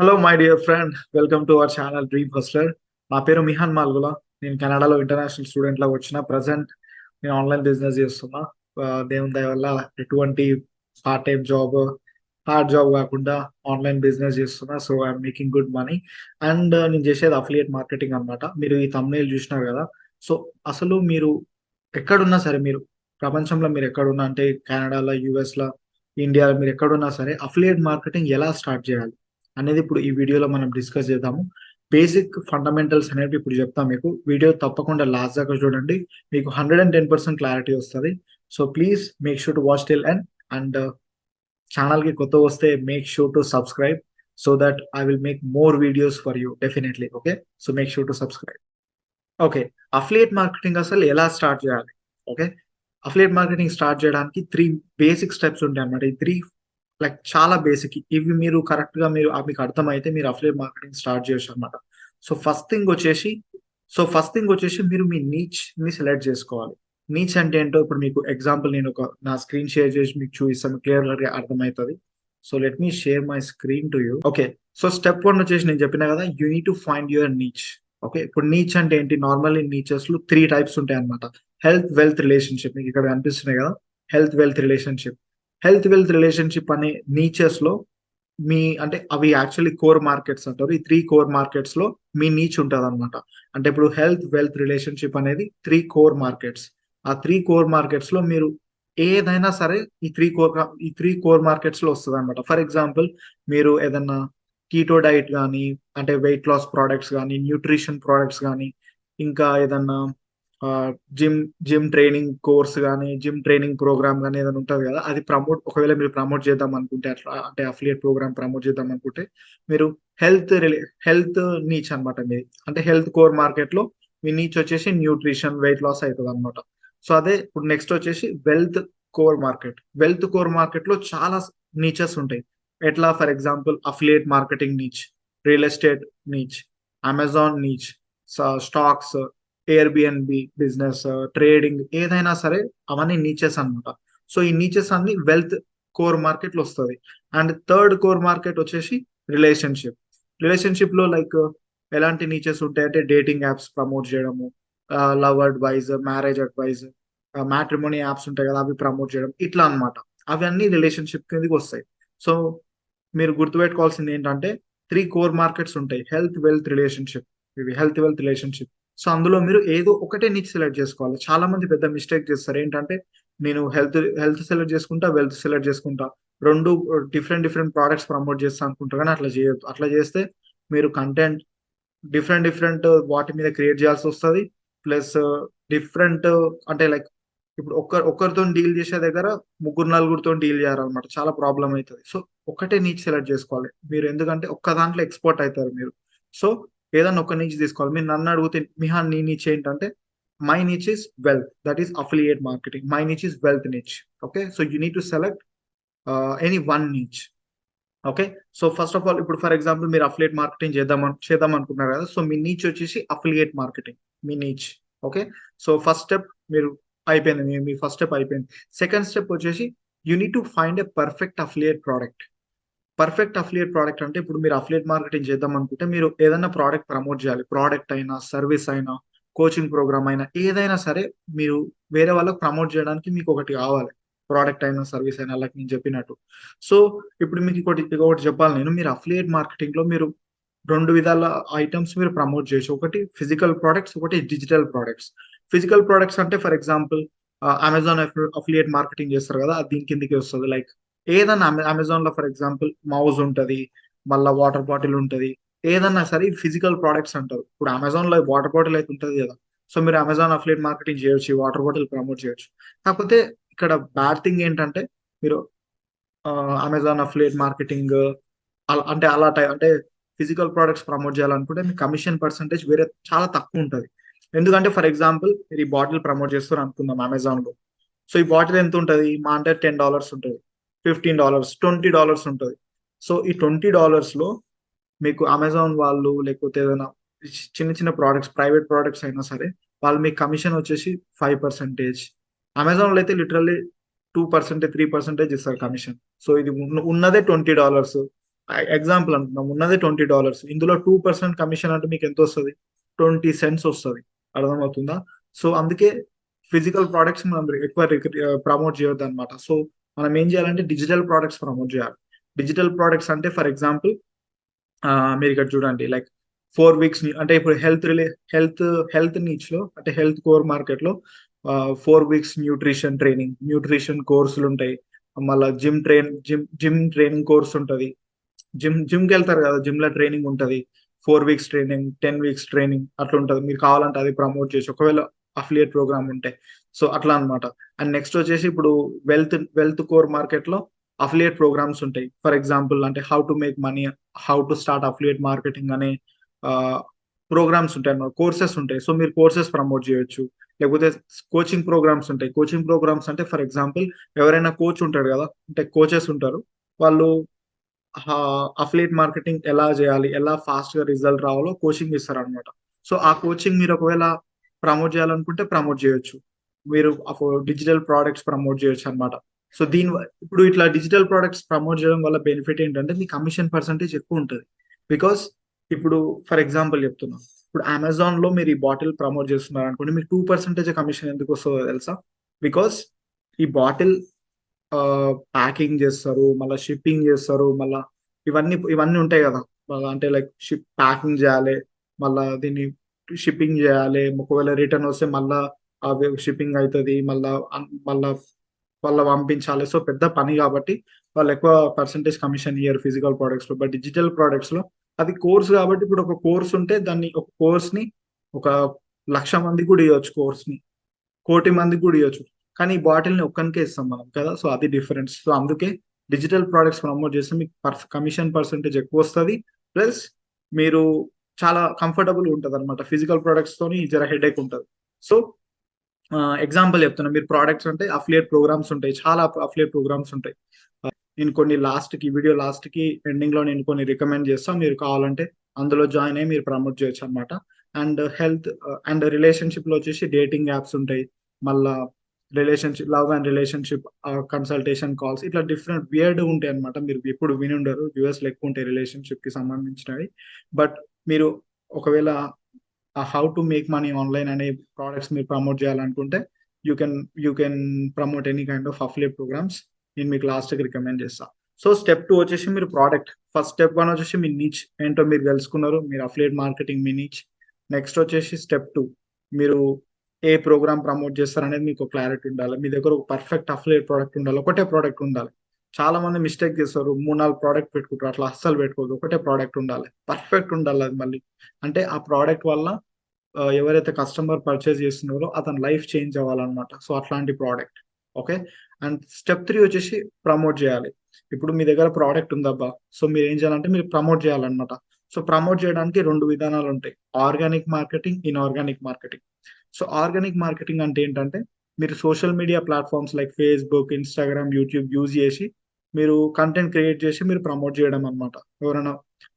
Hello my dear friend, welcome to our channel dream hustler. నా పేరు మిహాన్ మాల్గుల. నేను కెనడాలో ఇంటర్నేషనల్ స్టూడెంట్ లాగా వచ్చిన. ప్రజెంట్ నేను ఆన్లైన్ బిజినెస్ చేస్తున్నా. దేవుని దయ వల్ల ఎటువంటి part time job, hard job కాకుండా ఆన్లైన్ బిజినెస్ చేస్తున్నా. So I'm making good money. And నేను చేసేది అఫిలియేట్ మార్కెటింగ్ అన్నమాట. మీరు ఈ thumbnail చూసినారు కదా. సో అసలు మీరు ఎక్కడున్నా సరే, మీరు ప్రపంచంలో మీరు ఎక్కడున్నా, అంటే కెనడాలో, యుఎస్లో, ఇండియాలో, మీరు ఎక్కడున్నా సరే అఫిలియేట్ మార్కెటింగ్ ఎలా స్టార్ట్ చేయాలి అనేది ఇప్పుడు ఈ వీడియోలో మనం డిస్కస్ చేద్దాము. బేసిక్ ఫండమెంటల్స్ అనేవి ఇప్పుడు చెప్తాం మీకు. వీడియో తప్పకుండా లాస్ట్ దాకా చూడండి, మీకు 110% క్లారిటీ వస్తుంది. So please make sure to watch till and channel కి కొత్త వస్తే make sure to subscribe so that I will make more videos for you definitely. Okay, so make sure to subscribe. Okay, affiliate marketing అసలు ఎలా start చేయాలి? Okay, affiliate marketing start చేయడానికి 3 basic steps ఉంటాయి అన్నమాట. ఈ 3 లైక్ చాలా basic. ఇవి మీరు కరెక్ట్ గా మీకు అర్థమైతే మీరు అఫిలియేట్ మార్కెటింగ్ స్టార్ట్ చేయొచ్చు అనమాట. సో ఫస్ట్ థింగ్ వచ్చేసి మీరు మీ నీచ్ ని సెలెక్ట్ చేసుకోవాలి. నీచ్ అంటే ఏంటో ఇప్పుడు మీకు ఎగ్జాంపుల్ నేను నా స్క్రీన్ షేర్ చేసి మీకు చూపిస్తాను, క్లియర్ గా అర్థమవుతుంది. So let me share my screen to you. Okay, so step 1 వచ్చేసి నేను చెప్పిన కదా, you need to find your Neech. Okay, ఇప్పుడు నీచ్ అంటే ఏంటి? నార్మల్లీ నీచెస్ లో 3 టైప్స్ ఉంటాయి అనమాట. Health, wealth, relationship. మీకు ఇక్కడ కనిపిస్తున్నాయి కదా, health, wealth, relationship. Health wealth relationship అనే నీచెస్ లో మీ అంటే అవి యాక్చువల్లీ కోర్ మార్కెట్స్ అంటారు. ఈ 3 కోర్ మార్కెట్స్ లో మీ నీచ్ ఉంటుంది అనమాట. అంటే ఇప్పుడు హెల్త్ వెల్త్ రిలేషన్షిప్ అనేది 3 కోర్ మార్కెట్స్. ఆ 3 కోర్ మార్కెట్స్ లో మీరు ఏదైనా సరే ఈ త్రీ కోర్ మార్కెట్స్ లో వస్తుంది అనమాట. ఫర్ ఎగ్జాంపుల్, మీరు ఏదన్నా కీటో డైట్ కానీ, అంటే వెయిట్ లాస్ ప్రోడక్ట్స్ కానీ, న్యూట్రిషన్ ప్రోడక్ట్స్ కానీ, ఇంకా ఏదన్నా జిమ్ జిమ్ ట్రైనింగ్ కోర్స్ కానీ, జిమ్ ట్రైనింగ్ ప్రోగ్రామ్ కానీ ఏదైనా ఉంటుంది కదా, అది ఒకవేళ మీరు ప్రమోట్ చేద్దాం అనుకుంటే, అట్లా అంటే అఫిలియేట్ ప్రోగ్రామ్ ప్రమోట్ చేద్దాం అనుకుంటే, మీరు హెల్త్ నీచ్ అనమాట మీది. అంటే హెల్త్ కోర్ మార్కెట్ లో మీ నీచ్ వచ్చేసి న్యూట్రిషన్, వెయిట్ లాస్ అవుతుంది అనమాట. సో అదే ఇప్పుడు నెక్స్ట్ వచ్చేసి wealth core market. Wealth core market లో చాలా నీచెస్ ఉంటాయి. ఎట్లా? For example, affiliate marketing niche, real estate niche, Amazon niche, stocks, Airbnb business, trading, ఏదైనా సరే అవన్నీ నీచెస్ అన్నమాట. సో ఈ నీచెస్ అన్ని వెల్త్ కోర్ మార్కెట్ లో వస్తుంది. అండ్ థర్డ్ కోర్ మార్కెట్ వచ్చేసి రిలేషన్షిప్. రిలేషన్షిప్ లో లైక్ ఎలాంటి నీచెస్ ఉంటాయంటే డేటింగ్ యాప్స్ ప్రమోట్ చేయడము, love advice, marriage advice, matrimony apps ఉంటాయి కదా, అవి ప్రమోట్ చేయడం, ఇట్లా అన్నమాట. అవి అన్ని రిలేషన్షిప్ కిందకి వస్తాయి. సో మీరు గుర్తుపెట్టుకోవాల్సింది ఏంటంటే 3 కోర్ మార్కెట్స్ ఉంటాయి: హెల్త్ వెల్త్ రిలేషన్షిప్. ఇవి హెల్త్ వెల్త్ రిలేషన్షిప్. సో అందులో మీరు ఏదో ఒకటే నిచ్ సెలెక్ట్ చేసుకోవాలి. చాలా మంది పెద్ద మిస్టేక్ చేస్తారు ఏంటంటే, నేను హెల్త్ సెలెక్ట్ చేసుకుంటా, వెల్త్ సెలెక్ట్ చేసుకుంటా, రెండు డిఫరెంట్ డిఫరెంట్ ప్రోడక్ట్స్ ప్రమోట్ చేస్తా అనుకుంటారు. కానీ అట్లా చేయొద్దు. అట్లా చేస్తే మీరు కంటెంట్ డిఫరెంట్ డిఫరెంట్ వాటి మీద క్రియేట్ చేయాల్సి వస్తుంది. ప్లస్ డిఫరెంట్ అంటే లైక్ ఇప్పుడు ఒక్కరితో డీల్ చేసే దగ్గర ముగ్గురు నలుగురితో డీల్ చేయాలన్నమాట. చాలా ప్రాబ్లం అవుతుంది. సో ఒకటే నీచ్ సెలెక్ట్ చేసుకోవాలి మీరు, ఎందుకంటే ఒక్క దాంట్లో ఎక్స్పోర్ట్ అవుతారు మీరు. సో ఏదన్నా ఒక నీచ్ తీసుకోవాలి. మీరు నన్ను అడిగితే మిహాన్ నీ నీచ్ ఏంటంటే, my niche is wealth, that is affiliate marketing. My niche is wealth niche. Okay, so you need to select any one niche. Okay, so first of all, ఇప్పుడు ఫర్ ఎగ్జాంపుల్ మీరు అఫిలియేట్ మార్కెటింగ్ చేద్దాం అనుకున్నారు కదా. So మీ niche వచ్చేసి affiliate marketing, మీ niche. Okay, so first step మీరు అయిపోయింది. మీ ఫస్ట్ స్టెప్ అయిపోయింది. సెకండ్ స్టెప్ వచ్చేసి you need to find a perfect affiliate product. Perfect affiliate product అంటే, ఇప్పుడు మీరు అఫిలియేట్ మార్కెటింగ్ చేద్దాం అనుకుంటే మీరు ఏదైనా ప్రోడక్ట్ ప్రమోట్ చేయాలి. ప్రోడక్ట్ అయినా, సర్వీస్ అయినా, కోచింగ్ ప్రోగ్రామ్ అయినా, ఏదైనా సరే మీరు వేరే వాళ్ళకి ప్రమోట్ చేయడానికి మీకు ఒకటి కావాలి. ప్రోడక్ట్ అయినా, సర్వీస్ అయినా, అలాగే నేను చెప్పినట్టు. సో ఇప్పుడు మీకు ఇంకొకటి చెప్పాలి నేను. మీరు అఫిలియేట్ మార్కెటింగ్ లో మీరు 2 విధాల ఐటమ్స్ మీరు ప్రమోట్ చేయొచ్చు. ఒకటి ఫిజికల్ ప్రోడక్ట్స్, ఒకటి డిజిటల్ ప్రోడక్ట్స్. ఫిజికల్ ప్రోడక్ట్స్ అంటే for example, Amazon affiliate marketing చేస్తారు కదా, అది దీని కిందకి వస్తుంది. లైక్ ఏదన్నా అమెజాన్ లో ఫర్ ఎగ్జాంపుల్ మౌజ్ ఉంటది, మళ్ళీ వాటర్ బాటిల్ ఉంటది. ఏదన్నా సరే ఫిజికల్ ప్రోడక్ట్స్ అంటారు. ఇప్పుడు అమెజాన్ లో వాటర్ బాటిల్ అయితే ఉంటది కదా. సో మీరు అమెజాన్ అఫిలియేట్ మార్కెటింగ్ చేయొచ్చు, వాటర్ బాటిల్ ప్రమోట్ చేయొచ్చు. కాకపోతే ఇక్కడ బ్యాడ్ థింగ్ ఏంటంటే, మీరు అమెజాన్ అఫిలియేట్ మార్కెటింగ్ అంటే అంటే ఫిజికల్ ప్రోడక్ట్స్ ప్రమోట్ చేయాలనుకుంటే మీ కమిషన్ పర్సంటేజ్ వేరే చాలా తక్కువ ఉంటుంది. ఎందుకంటే ఫర్ ఎగ్జాంపుల్, మీరు ఈ బాటిల్ ప్రమోట్ చేస్తారు అనుకుందాం అమెజాన్ లో. సో ఈ బాటిల్ ఎంత ఉంటుంది? మా అంటే $10 ఉంటుంది, $15, $20 ఉంటుంది. సో ఈ $20 లో మీకు అమెజాన్ వాళ్ళు, లేకపోతే ఏదైనా చిన్న చిన్న ప్రోడక్ట్స్, ప్రైవేట్ ప్రోడక్ట్స్ అయినా సరే, వాళ్ళు మీకు కమిషన్ వచ్చేసి 5%. అమెజాన్ లో అయితే లిటరల్లీ 2%, 3% ఇస్తారు కమిషన్. సో ఇది ఉన్నదే $20. ఎగ్జాంపుల్ అనుకుందాం, ఉన్నది $20, ఇందులో 2% కమిషన్ అంటే మీకు ఎంత వస్తుంది? 20 సెంట్స్ వస్తుంది. అర్థమవుతుందా? సో అందుకే ఫిజికల్ ప్రోడక్ట్స్ మనం ఎక్కువ ప్రమోట్ చేయొద్దు అనమాట. సో మనం ఏం చేయాలంటే డిజిటల్ ప్రోడక్ట్స్ ప్రమోట్ చేయాలి. డిజిటల్ ప్రోడక్ట్స్ అంటే ఫర్ ఎగ్జాంపుల్ మీరు ఇక్కడ చూడండి, లైక్ 4 వీక్స్ అంటే ఇప్పుడు హెల్త్ హెల్త్ నీచ్ లో అంటే హెల్త్ కోర్ మార్కెట్ లో 4 వీక్స్ న్యూట్రిషన్ కోర్సులు ఉంటాయి. మళ్ళీ జిమ్ ట్రైనింగ్ కోర్స్ ఉంటుంది. జిమ్కి వెళ్తారు కదా, జిమ్ లో ట్రైనింగ్ ఉంటుంది. 4 వీక్స్ ట్రైనింగ్, 10 వీక్స్ ట్రైనింగ్ అట్లా ఉంటుంది. మీరు కావాలంటే అది ప్రమోట్ చేసి ఒకవేళ అఫిలియేట్ ప్రోగ్రామ్ ఉంటే, సో అట్లా అనమాట. అండ్ నెక్స్ట్ వచ్చేసి ఇప్పుడు వెల్త్ కోర్ మార్కెట్ లో అఫిలియేట్ ప్రోగ్రామ్స్ ఉంటాయి. ఫర్ ఎగ్జాంపుల్ అంటే how to make money, how to start affiliate marketing అనే ప్రోగ్రామ్స్ ఉంటాయి అన్నమాట, కోర్సెస్ ఉంటాయి. సో మీరు కోర్సెస్ ప్రమోట్ చేయొచ్చు. లేకపోతే కోచింగ్ ప్రోగ్రామ్స్ ఉంటాయి. కోచింగ్ ప్రోగ్రామ్స్ అంటే ఫర్ ఎగ్జాంపుల్ ఎవరైనా కోచ్ ఉంటాడు కదా, అంటే కోచెస్ ఉంటారు, వాళ్ళు అఫిలియేట్ మార్కెటింగ్ ఎలా చేయాలి, ఎలా ఫాస్ట్ గా రిజల్ట్ రావాలో కోచింగ్ ఇస్తారు అనమాట. సో ఆ కోచింగ్ మీరు ఒకవేళ ప్రమోట్ చేయాలనుకుంటే ప్రమోట్ చేయొచ్చు. మీరు డిజిటల్ ప్రోడక్ట్స్ ప్రమోట్ చేయొచ్చు అనమాట. సో ఇప్పుడు ఇట్లా డిజిటల్ ప్రోడక్ట్స్ ప్రమోట్ చేయడం వల్ల బెనిఫిట్ ఏంటంటే మీ కమిషన్ పర్సంటేజ్ ఎక్కువ ఉంటుంది. బికాస్ ఇప్పుడు ఫర్ ఎగ్జాంపుల్ చెప్తున్నా, ఇప్పుడు అమెజాన్ లో మీరు ఈ బాటిల్ ప్రమోట్ చేస్తున్నారు అనుకోండి, మీకు 2% కమిషన్ ఎందుకు వస్తుందో తెలుసా? బికాస్ ఈ బాటిల్ ప్యాకింగ్ చేస్తారు, మళ్ళీ షిప్పింగ్ చేస్తారు, మళ్ళీ ఇవన్నీ ఉంటాయి కదా. మళ్ళీ అంటే లైక్ ప్యాకింగ్ చేయాలి, మళ్ళా దీన్ని షిప్పింగ్ చేయాలి, ఒకవేళ రిటర్న్ వస్తే మళ్ళా షిప్పింగ్ అవుతుంది, మళ్ళా మళ్ళీ పంపించాలి. సో పెద్ద పని కాబట్టి వాళ్ళు ఎక్కువ పర్సంటేజ్ కమిషన్ ఇయ్యరు ఫిజికల్ ప్రోడక్ట్స్ లో. బట్ డిజిటల్ ప్రోడక్ట్స్ లో అది కోర్స్ కాబట్టి, ఇప్పుడు ఒక కోర్స్ ఉంటే దాన్ని ఒక కోర్స్ ని ఒక 1,00,000 మందికి కూడా ఇవ్వచ్చు, కోర్స్ ని 1,00,00,000 మందికి కూడా ఇవ్వచ్చు. కానీ ఈ బాటిల్ ని ఒక్కనికే ఇస్తాం మనం కదా, సో అది డిఫరెన్స్. సో అందుకే డిజిటల్ ప్రోడక్ట్స్ ప్రమోట్ చేస్తే మీకు కమిషన్ పర్సంటేజ్ ఎక్కువ వస్తుంది. ప్లస్ మీరు చాలా కంఫర్టబుల్ ఉంటుంది అనమాట. ఫిజికల్ ప్రొడక్ట్స్ తోని జర హెడేక్ ఉంటుంది. సో ఎగ్జాంపుల్ చెప్తున్నా, మీరు ప్రోడక్ట్స్ అంటే అఫిలియేట్ ప్రోగ్రామ్స్ ఉంటాయి, చాలా అఫిలియేట్ ప్రోగ్రామ్స్ ఉంటాయి. నేను కొన్ని వీడియో లాస్ట్ కి ఎండింగ్ లో నేను కొన్ని రికమెండ్ చేస్తాను, మీరు కావాలంటే అందులో జాయిన్ అయ్యి మీరు ప్రమోట్ చేయొచ్చు అనమాట. అండ్ హెల్త్ అండ్ రిలేషన్షిప్ లో వచ్చేసి డేటింగ్ యాప్స్ ఉంటాయి. మళ్ళా love and relationship consultation calls, ఇట్లా డిఫరెంట్ వియర్డ్ ఉంటాయి అనమాట. మీరు ఎప్పుడు విని ఉండరు, యూఎస్ లో ఎక్కువ ఉంటాయి రిలేషన్షిప్ కి సంబంధించినవి. బట్ మీరు ఒకవేళ how to make money online అనే ప్రోడక్ట్స్ మీరు ప్రమోట్ చేయాలనుకుంటే you can you can promote any kind of affiliate programs. నేను మీకు లాస్ట్కి రికమెండ్ చేస్తాను. సో స్టెప్ 2 వచ్చేసి మీరు ప్రోడక్ట్. ఫస్ట్ స్టెప్ 1 వచ్చేసి మీ నీచ్ ఏంటో మీరు తెలుసుకున్నారు, మీరు అఫిలియేట్ మార్కెటింగ్ మీ నీచ్. నెక్స్ట్ వచ్చేసి స్టెప్ 2, మీరు ఏ ప్రోగ్రామ్ ప్రమోట్ చేస్తారనేది మీకు క్లారిటీ ఉండాలి. మీ దగ్గర ఒక పర్ఫెక్ట్ అఫిలియేట్ ప్రోడక్ట్ ఉండాలి, ఒకటే ప్రోడక్ట్ ఉండాలి. చాలా మంది మిస్టేక్ చేస్తారు, 3-4 ప్రోడక్ట్ పెట్టుకుంటారు. అట్లా అస్సలు పెట్టుకోదు, ఒకటే ప్రోడక్ట్ ఉండాలి, పర్ఫెక్ట్ ఉండాలి. అది మళ్ళీ అంటే ఆ ప్రోడక్ట్ వల్ల ఎవరైతే కస్టమర్ పర్చేస్ చేస్తున్నారో అతని లైఫ్ చేంజ్ అవ్వాలన్నమాట. సో అట్లాంటి ప్రోడక్ట్. ఓకే. అండ్ స్టెప్ 3 వచ్చేసి ప్రమోట్ చేయాలి. ఇప్పుడు మీ దగ్గర ప్రోడక్ట్ ఉందబ్బా, సో మీరు ఏం చేయాలంటే మీరు ప్రమోట్ చేయాలన్నమాట. సో ప్రమోట్ చేయడానికి 2 విధానాలు ఉంటాయి, organic marketing, inorganic marketing. So organic marketing అంటే ఏంటంటే మీరు social media platforms like Facebook, Instagram, YouTube use చేసి మీరు కంటెంట్ క్రియేట్ చేసి మీరు ప్రమోట్ చేయడం అనమాట. ఎవరైనా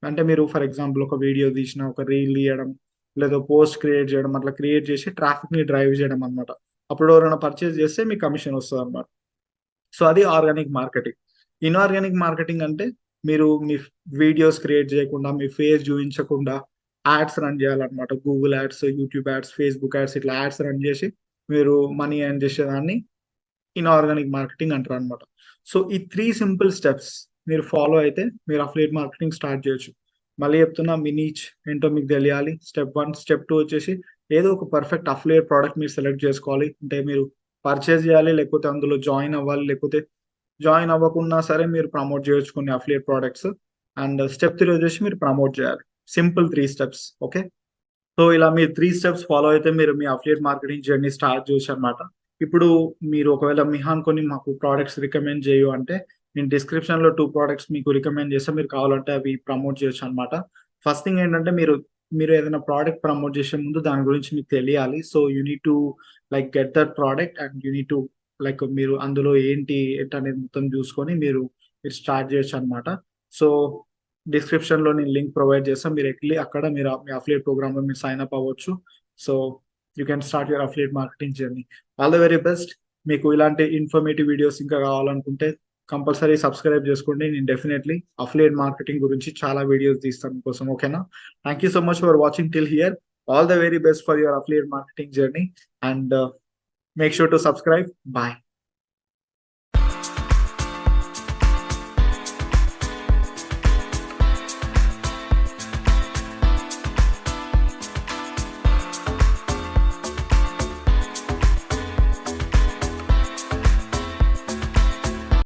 అంటే మీరు ఫర్ ఎగ్జాంపుల్ ఒక వీడియో తీసిన, ఒక రీల్ తీయడం, లేదా పోస్ట్ క్రియేట్ చేయడం, అట్లా క్రియేట్ చేసి ట్రాఫిక్ ని డ్రైవ్ చేయడం అనమాట. అప్పుడు ఎవరైనా పర్చేస్ చేస్తే మీకు కమిషన్ వస్తుంది అనమాట. సో అది ఆర్గానిక్ మార్కెటింగ్. ఇన్ఆర్గానిక్ మార్కెటింగ్ అంటే మీరు మీ వీడియోస్ క్రియేట్ చేయకుండా, మీ ఫేస్ చూపించకుండా యాడ్స్ రన్ చేయాలన్నమాట. Google ads, YouTube ads, Facebook ads, ఇట్లా యాడ్స్ రన్ చేసి మీరు మనీ ఎర్న్ చేసేదాన్ని ఇన్ఆర్గానిక్ మార్కెటింగ్ అంటారు అనమాట. సో ఈ 3 సింపుల్ స్టెప్స్ మీరు ఫాలో అయితే మీరు అఫిలియేట్ మార్కెటింగ్ స్టార్ట్ చేయొచ్చు. మళ్ళీ చెప్తున్నా, మీ నీచ్ ఏంటో మీకు తెలియాలి. స్టెప్ 1. స్టెప్ 2 వచ్చేసి ఏదో ఒక పర్ఫెక్ట్ అఫిలియేట్ ప్రోడక్ట్ మీరు సెలెక్ట్ చేసుకోవాలి. అంటే మీరు పర్చేస్ చేయాలి, లేకపోతే అందులో జాయిన్ అవ్వాలి, లేకపోతే జాయిన్ అవ్వకున్నా సరే మీరు ప్రమోట్ చేయొచ్చు కొన్ని అఫిలియేట్ ప్రోడక్ట్స్. అండ్ స్టెప్ 3 వచ్చేసి మీరు ప్రమోట్ చేయాలి. Simple 3 steps. ఓకే. సో ఇలా మీరు 3 స్టెప్స్ ఫాలో అయితే మీరు మీ అఫిలియేట్ మార్కెటింగ్ జర్నీ స్టార్ట్ చేయొచ్చు అనమాట. ఇప్పుడు మీరు ఒకవేళ మిహాన్ కొని మాకు ప్రోడక్ట్స్ రికమెండ్ చేయు అంటే నేను డిస్క్రిప్షన్ లో 2 ప్రోడక్ట్స్ మీకు రికమెండ్ చేస్తే మీరు కావాలంటే అవి ప్రమోట్ చేయొచ్చు అనమాట. ఫస్ట్ థింగ్ ఏంటంటే మీరు ఏదైనా ప్రోడక్ట్ ప్రమోట్ చేసే ముందు దాని గురించి మీకు తెలియాలి. So you need to like get that product and you need to like మీరు అందులో ఏంటి అనేది మొత్తం చూసుకొని మీరు స్టార్ట్ చేయొచ్చు అనమాట. సో డిస్క్రిప్షన్ లో నేను లింక్ ప్రొవైడ్ చేస్తాను, మీరు వెళ్ళి అక్కడ మీరు మీ అఫిలియేట్ ప్రోగ్రామ్ లో మీరు సైన్ అప్ అవ్వచ్చు. So you can start your affiliate marketing journey. All the very best. మీకు ఇలాంటి ఇన్ఫర్మేటివ్ వీడియోస్ ఇంకా కావాలనుకుంటే కంపల్సరీ సబ్స్క్రైబ్ చేసుకోండి. నేను డెఫినెట్లీ అఫిలియేట్ మార్కెటింగ్ గురించి చాలా వీడియోస్ తీస్తాను మీకోసం. ఓకేనా? Thank you so much for watching till here. All the very best for your affiliate marketing journey and make sure to subscribe. Bye.